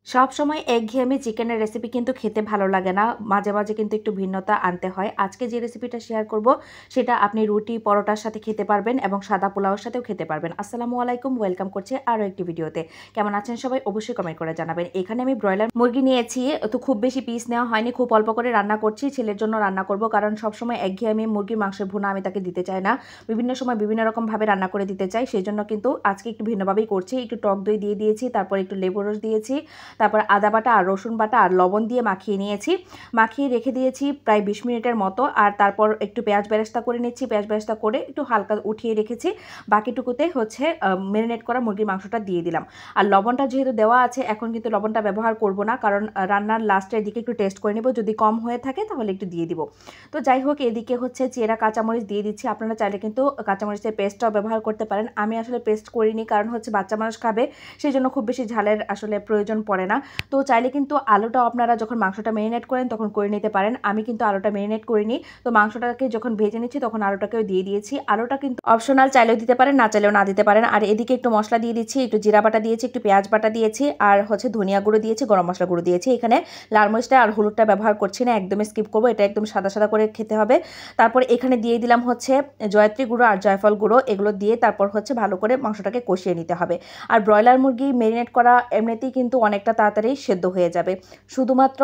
সবসময় একঘেয়েমি চিকেনের রেসিপি কিন্তু খেতে ভালো লাগে না। মাঝে, মাঝে কিন্তু একটু ভিন্নতা আনতে হয়। আজকে যে রেসিপিটা শেয়ার করব সেটা আপনি রুটি, পরোটার সাথে খেতে পারবেন এবং সাদা পোলাওর সাথেও খেতে পারবেন। আসসালামু আলাইকুম, ওয়েলকাম করছি আরও একটি ভিডিওতে। কেমন আছেন সবাই? অবশ্যই কমেন্ট করে জানাবেন। এখানে আমি ব্রয়লার মুরগি নিয়েছি, তো খুব বেশি পিস নেওয়া হয়নি, খুব অল্প করে রান্না করছি। ছেলের জন্য রান্না করব, কারণ সবসময় একঘেয়েমি মুরগির মাংসের ভুনা আমি তাকে দিতে চাই না। বিভিন্ন সময় বিভিন্ন রকমভাবে রান্না করে দিতে চাই, সেই জন্য কিন্তু আজকে একটু ভিন্নভাবেই করছি। একটু টক দই দিয়ে দিয়েছি, তারপর একটু লেবু রস দিয়েছি, তারপর আদা বাটা আর রসুন বাটা আর লবণ দিয়ে মাখিয়ে নিয়েছি। মাখিয়ে রেখে দিয়েছি প্রায় 20 মিনিটের মতো। আর তারপর একটু পেঁয়াজ বেরেস্তা করে নিচ্ছি। পেঁয়াজ বেরেস্তা করে একটু হালকা উঠিয়ে রেখেছি। বাকিটুকুতে হচ্ছে ম্যারিনেট করা মুরগির মাংসটা দিয়ে দিলাম। আর লবণটা যেহেতু দেওয়া আছে, এখন কিন্তু লবণটা ব্যবহার করব না, কারণ রান্নার লাস্টের দিকে একটু টেস্ট করে নেব। যদি কম হয়ে থাকে তাহলে একটু দিয়ে দিব। তো যাই হোক, এদিকে হচ্ছে চেরা কাঁচামরিচ দিয়ে দিচ্ছি। আপনারা চাইলে কিন্তু কাঁচামরিচের পেস্টটাও ব্যবহার করতে পারেন। আমি আসলে পেস্ট করিনি, কারণ হচ্ছে বাচ্চা মানুষ খাবে, সেই জন্য খুব বেশি ঝালের আসলে প্রয়োজন পড়ে না। তো চাইলে কিন্তু আলুটাও আপনারা যখন মাংসটা ম্যারিনেট করেন তখন করে নিতে পারেন। আমি কিন্তু আলুটা ম্যারিনেট করিনি, তো মাংসটাকে যখন ভেজে নিচ্ছি তখন আলুটাকেও দিয়ে দিয়েছি। আলুটা কিন্তু অপশনাল, চাইলেও দিতে পারেন, না চাইলেও না দিতে পারেন। আর এদিকে একটু মশলা দিয়ে দিচ্ছি, একটু জিরা বাটা দিয়েছি, একটু পেঁয়াজ বাটা দিয়েছি, আর হচ্ছে ধনিয়া গুঁড়ো দিয়েছি, গরম মশলা গুঁড়ো দিয়েছি। এখানে লাল মরিচটা আর হলুদটা ব্যবহার করছি না, একদমই স্কিপ করবো, এটা একদম সাদা সাদা করে খেতে হবে। তারপর এখানে দিয়ে দিলাম হচ্ছে জয়ত্রী গুঁড়ো আর জয়ফল গুঁড়ো, এগুলো দিয়ে তারপর হচ্ছে ভালো করে মাংসটাকে কষিয়ে নিতে হবে। আর ব্রয়লার মুরগি ম্যারিনেট করা এমনিতেই কিন্তু অনেকটা তাড়াতাড়ি সেদ্ধ হয়ে যাবে, শুধুমাত্র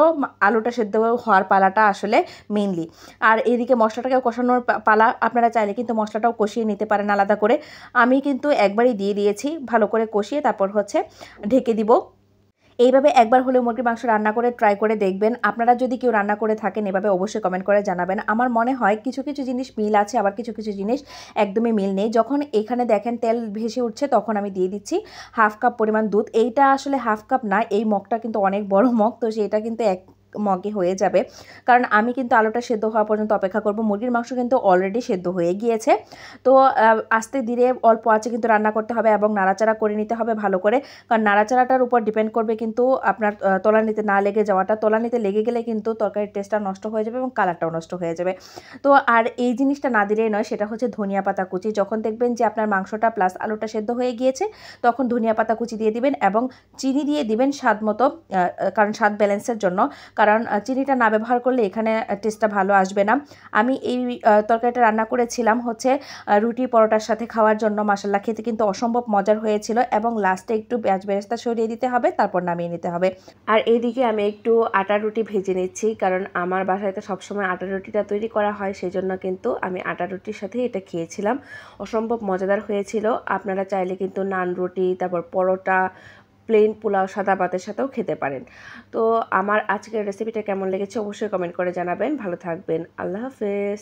আলুটা সেদ্ধ হওয়ার পালাটা আসলে মেইনলি। আর এদিকে মশলাটাকেও কষানোর পালা, আপনারা চাইলে কিন্তু মশলাটাও কষিয়ে নিতে পারেন আলাদা করে। আমি কিন্তু একবারই দিয়ে দিয়েছি, ভালো করে কষিয়ে তারপর হচ্ছে ঢেকে দিব। এইভাবে একবার হলেও মুরগির মাংস রান্না করে ট্রাই করে দেখবেন। আপনারা যদি কেউ রান্না করে থাকেন এভাবে অবশ্যই কমেন্ট করে জানাবেন। আমার মনে হয় কিছু কিছু জিনিস মিল আছে, আবার কিছু কিছু জিনিস একদমই মিল নেই। যখন এখানে দেখেন তেল ভেসে উঠছে তখন আমি দিয়ে দিচ্ছি হাফ কাপ পরিমাণ দুধ। এইটা আসলে হাফ কাপ না, এই মগটা কিন্তু অনেক বড় মগ, তো সেটা কিন্তু এক মগে হয়ে যাবে, কারণ আমি কিন্তু আলুটা সেদ্ধ হওয়া পর্যন্ত অপেক্ষা করব। মুরগির মাংস কিন্তু অলরেডি সেদ্ধ হয়ে গিয়েছে। তো আস্তে ধীরে অল্প আঁচে কিন্তু রান্না করতে হবে এবং নাড়াচাড়া করে নিতে হবে ভালো করে, কারণ নাড়াচাড়াটার উপর ডিপেন্ড করবে কিন্তু আপনার তলানিতে না লেগে যাওয়াটা। তলানিতে লেগে গেলে কিন্তু তরকারির টেস্টটা নষ্ট হয়ে যাবে এবং কালারটাও নষ্ট হয়ে যাবে। তো আর এই জিনিসটা না দিলেই নয়, সেটা হচ্ছে ধনিয়া পাতা কুচি। যখন দেখবেন যে আপনার মাংসটা প্লাস আলুটা সেদ্ধ হয়ে গিয়েছে তখন ধনিয়া পাতা কুচি দিয়ে দিবেন এবং চিনি দিয়ে দিবেন স্বাদ মতো, কারণ স্বাদ ব্যালেন্সের জন্য। কারণ চিনিটা না ব্যবহার করলে এখানে টেস্টটা ভালো আসবে না। আমি এই তরকারিটা রান্না করেছিলাম হচ্ছে রুটি পরোটার সাথে খাওয়ার জন্য। মাশাআল্লাহ, খেতে কিন্তু অসম্ভব মজার হয়েছিল এবং লাস্টে একটু পেঁয়াজ বেরেস্তা সরিয়ে দিতে হবে, তারপর নামিয়ে নিতে হবে। আর এইদিকে আমি একটু আটার রুটি ভেজে নিচ্ছি, কারণ আমার বাসায় তো সবসময় আটার রুটিটা তৈরি করা হয়, সেই জন্য কিন্তু আমি আটার রুটির সাথে এটা খেয়েছিলাম। অসম্ভব মজাদার হয়েছিল। আপনারা চাইলে কিন্তু নান রুটি, তারপর পরোটা, প্লেন পোলাও, সাদা ভাতের সাথেও খেতে পারেন। তো আমার আজকের রেসিপিটা কেমন লেগেছে অবশ্যই কমেন্ট করে জানাবেন। ভালো থাকবেন, আল্লাহ হাফেজ।